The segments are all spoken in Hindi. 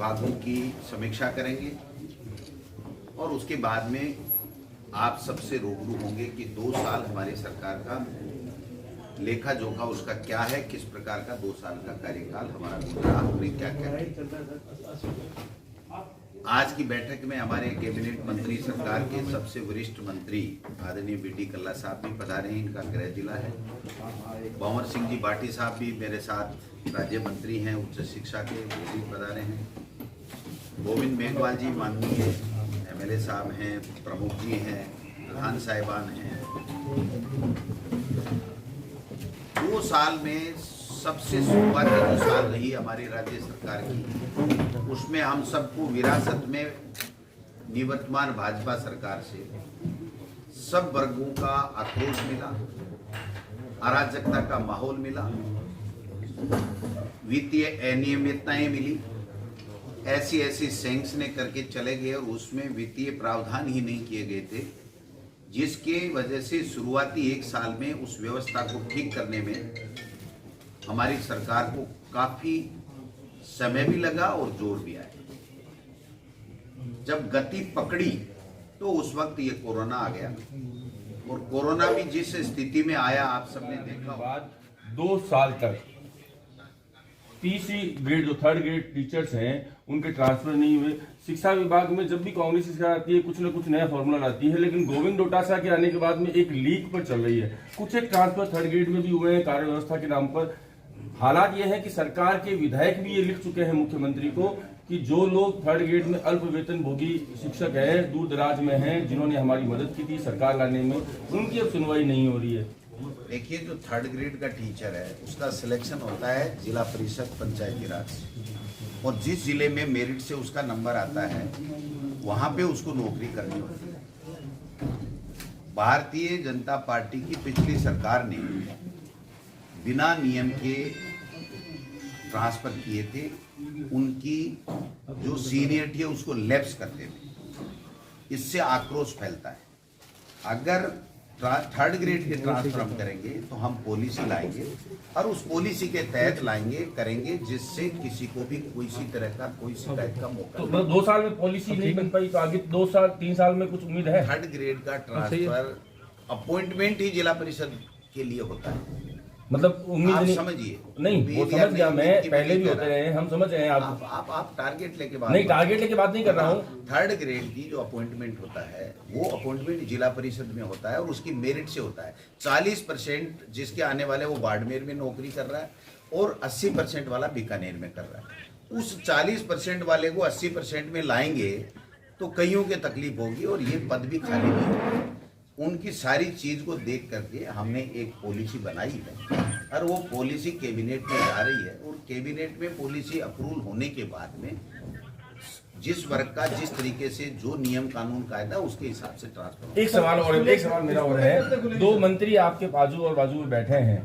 विभागों की समीक्षा करेंगे और उसके बाद में आप सबसे रूबरू होंगे कि 2 साल हमारी सरकार का लेखा जोखा उसका क्या है, किस प्रकार का 2 साल का कार्यकाल हमारा गुजरा, हमने क्या क्या किया। आज की बैठक में हमारे कैबिनेट मंत्री, सरकार के सबसे वरिष्ठ मंत्री आदरणीय बीडी कल्ला साहब भी पधारे हैं, इनका गृह जिला है। भंवर सिंह जी बाटी साहब भी मेरे साथ राज्य मंत्री हैं उच्च शिक्षा के, वो भी पधारे हैं। गोविंद मेघवाल जी माननीय एमएलए साहब हैं, प्रमुख जी हैं, प्रधान साहिबान हैं। 2 साल में सबसे शुरुआती जो साल रही हमारी राज्य सरकार की, उसमें हम सबको विरासत में निवर्तमान भाजपा सरकार से सब वर्गों का आक्रोश मिला, अराजकता का माहौल मिला, वित्तीय अनियमितताएं मिली, ऐसी सैंक्शनें करके चले गए और उसमें वित्तीय प्रावधान ही नहीं किए गए थे, जिसके वजह से शुरुआती 1 साल में उस व्यवस्था को ठीक करने में हमारी सरकार को काफी समय भी लगा और जोर भी आया। जब गति पकड़ी तो उस वक्त ये कोरोना आ गया और कोरोना भी जिस स्थिति में आया आप सबने देखा। बाद 2 साल तक तीसरी ग्रेड जो 3rd ग्रेड टीचर्स हैं उनके ट्रांसफर नहीं हुए। शिक्षा विभाग में जब भी कांग्रेस की सरकार आती है कुछ न कुछ नया फॉर्मूला लाती है, लेकिन गोविंद डोटासरा के आने के बाद में एक लीक पर चल रही है। कुछ एक ट्रांसफर 3rd ग्रेड में भी हुए हैं कार्य व्यवस्था के नाम पर। हालात यह है कि सरकार के विधायक भी ये लिख चुके हैं मुख्यमंत्री को कि जो लोग 3rd ग्रेड में अल्प वेतन भोगी शिक्षक हैं, दूर दराज में हैं, जिन्होंने हमारी मदद की थी सरकार लाने में, उनकी अब सुनवाई नहीं हो रही है। देखिए, जो 3rd ग्रेड का टीचर है उसका सिलेक्शन होता है जिला परिषद पंचायती राज से, और जिस जिले में मेरिट से उसका नंबर आता है वहां पे उसको नौकरी करनी होती है। भारतीय जनता पार्टी की पिछली सरकार ने बिना नियम के ट्रांसफर किए थे, उनकी जो सीनियरिटी है उसको लैप्स करते थे। इससे आक्रोश फैलता है। अगर 3rd ग्रेड के ट्रांसफर हम करेंगे तो हम पॉलिसी लाएंगे और उस पॉलिसी के तहत लाएंगे करेंगे जिससे किसी को भी कोई तरह का कोई शिकायत का मौका तो 2 साल में पॉलिसी नहीं बन पाई तो आगे 2 साल 3 साल में कुछ उम्मीद है? 3rd ग्रेड का ट्रांसफर अपॉइंटमेंट ही जिला परिषद के लिए होता है। मतलब उम्मीद नहीं, समझिए नहीं वो समझ गया मैं, पहले भी होते रहे हैं, हम समझ रहे हैं। आप टारगेट लेके बात नहीं, टारगेट लेके बात नहीं कर रहा हूँ। 3rd ग्रेड की जो अपॉइंटमेंट होता है वो अपॉइंटमेंट जिला परिषद में होता है और उसकी मेरिट से होता है। 40% जिसके आने वाले वो बाड़मेर में नौकरी कर रहा है और 80% वाला बीकानेर में कर रहा है। उस 40% वाले को 80% में लाएंगे तो कईयों की तकलीफ होगी और ये पद भी खाली नहीं होगा। उनकी सारी चीज को देख करके हमने एक पॉलिसी बनाई है और वो पॉलिसी कैबिनेट में जा रही है और कैबिनेट में पॉलिसी अप्रूवल होने के बाद में जिस वर्ग का जिस तरीके से जो नियम कानून कायदा उसके हिसाब से ट्रांसफर। एक सवाल मेरा और है, 2 मंत्री आपके बाजू और बाजू में बैठे हैं।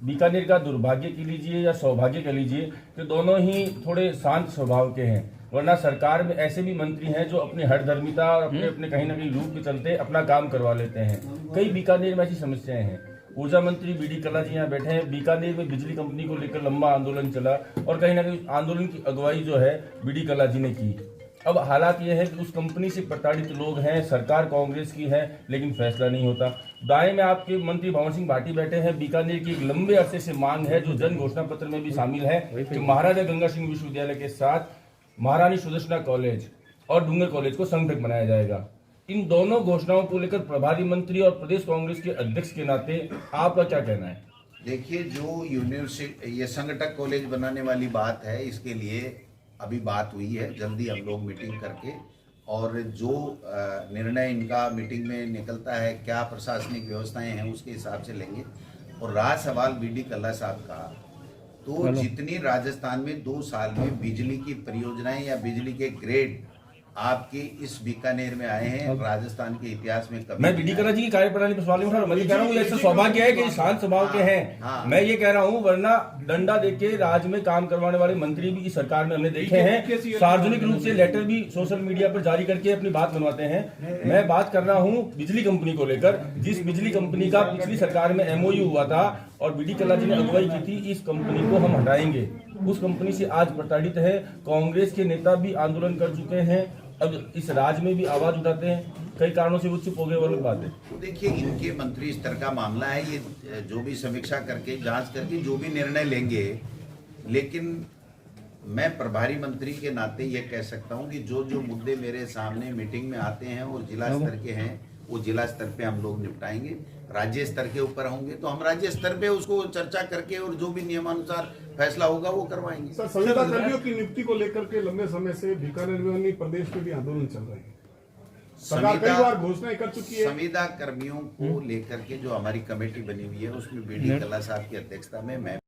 बीकानेर का दुर्भाग्य कह लीजिए या सौभाग्य कह लीजिए कि दोनों ही थोड़े शांत स्वभाव के हैं, वरना सरकार में ऐसे भी मंत्री हैं जो अपनी हठधर्मिता और अपने कहीं ना कहीं रूप के चलते अपना काम करवा लेते हैं। कई बीकानेर में ऐसी समस्याएं हैं। ऊर्जा मंत्री बीडी कल्ला जी यहाँ बैठे हैं। बीकानेर में बिजली कंपनी को लेकर लंबा आंदोलन चला और कहीं ना कहीं आंदोलन की अगुवाई जो है बीडी कल्ला जी ने की। अब हालात ये है कि उस कंपनी से प्रताड़ित लोग हैं, सरकार कांग्रेस की है लेकिन फैसला नहीं होता। दाएं में आपके मंत्री भंवर सिंह भाटी बैठे हैं। बीकानेर की एक लंबे अरसे से मांग है जो जन घोषणा पत्र में भी शामिल है कि महाराजा गंगा सिंह विश्वविद्यालय के साथ महारानी सुदर्शना कॉलेज और डूंगर कॉलेज को संगठक बनाया जाएगा। इन दोनों घोषणाओं को लेकर प्रभारी मंत्री और प्रदेश कांग्रेस के अध्यक्ष के नाते आपका क्या कहना है? देखिए, जो यूनिवर्सिटी ये संगठक कॉलेज बनाने वाली बात है, इसके लिए अभी बात हुई है। जल्दी हम लोग मीटिंग करके और जो निर्णय इनका मीटिंग में निकलता है, क्या प्रशासनिक व्यवस्थाएं हैं उसके हिसाब से लेंगे। और रहा सवाल बीडी कल्ला साहब का, तो जितनी राजस्थान में 2 साल में बिजली की परियोजनाएं या बिजली के ग्रेड आपके इस बीकानेर में आए हैं, राजस्थान के इतिहास में कभी। मैं बीडी कल्ला जी की कार्यप्रणाली पर सवाल उठा रहा हूं। मैं ये कह रहा हूँ ऐसा सौभाग्य है कि शांत स्वभाव के हैं। हाँ। मैं ये कह रहा हूँ वरना डंडा देके राज्य में काम करवाने वाले मंत्री भी इस सरकार में हमने देखे हैं, सार्वजनिक रूप से लेटर भी सोशल मीडिया पर जारी करके अपनी बात बनवाते हैं। मैं बात कर रहा हूँ बिजली कंपनी को लेकर, जिस बिजली कंपनी का पिछली सरकार में MOU हुआ था और बीडी कल्ला जी ने अगुवाई की थी, इस कंपनी को हम हटाएंगे। उस कंपनी से आज प्रताड़ित है। कांग्रेस के नेता भी आंदोलन कर चुके हैं, अब इस राज्य में भी आवाज उठाते हैं। कई कारणों से वो चुप हो गए, वो अलग बात है। तो देखिए, इनके मंत्री स्तर का मामला है ये, जो भी समीक्षा करके जांच करके जो भी निर्णय लेंगे, लेकिन मैं प्रभारी मंत्री के नाते ये कह सकता हूं कि जो जो मुद्दे मेरे सामने मीटिंग में आते हैं और जिला स्तर के हैं, वो जिला स्तर पे हम लोग निपटाएंगे। राज्य स्तर के ऊपर होंगे तो हम राज्य स्तर पे उसको चर्चा करके और जो भी नियमानुसार फैसला होगा वो करवाएंगे। सर, संविदा कर्मियों की नियुक्ति को लेकर के लंबे समय से बीकानेर में नहीं, प्रदेश में भी आंदोलन चल रहा है। सरकार कई बार घोषणाएं कर चुकी है। संविदा कर्मियों को लेकर के जो हमारी कमेटी बनी हुई है, उसमें बीडी कल्ला साहब की अध्यक्षता में मैं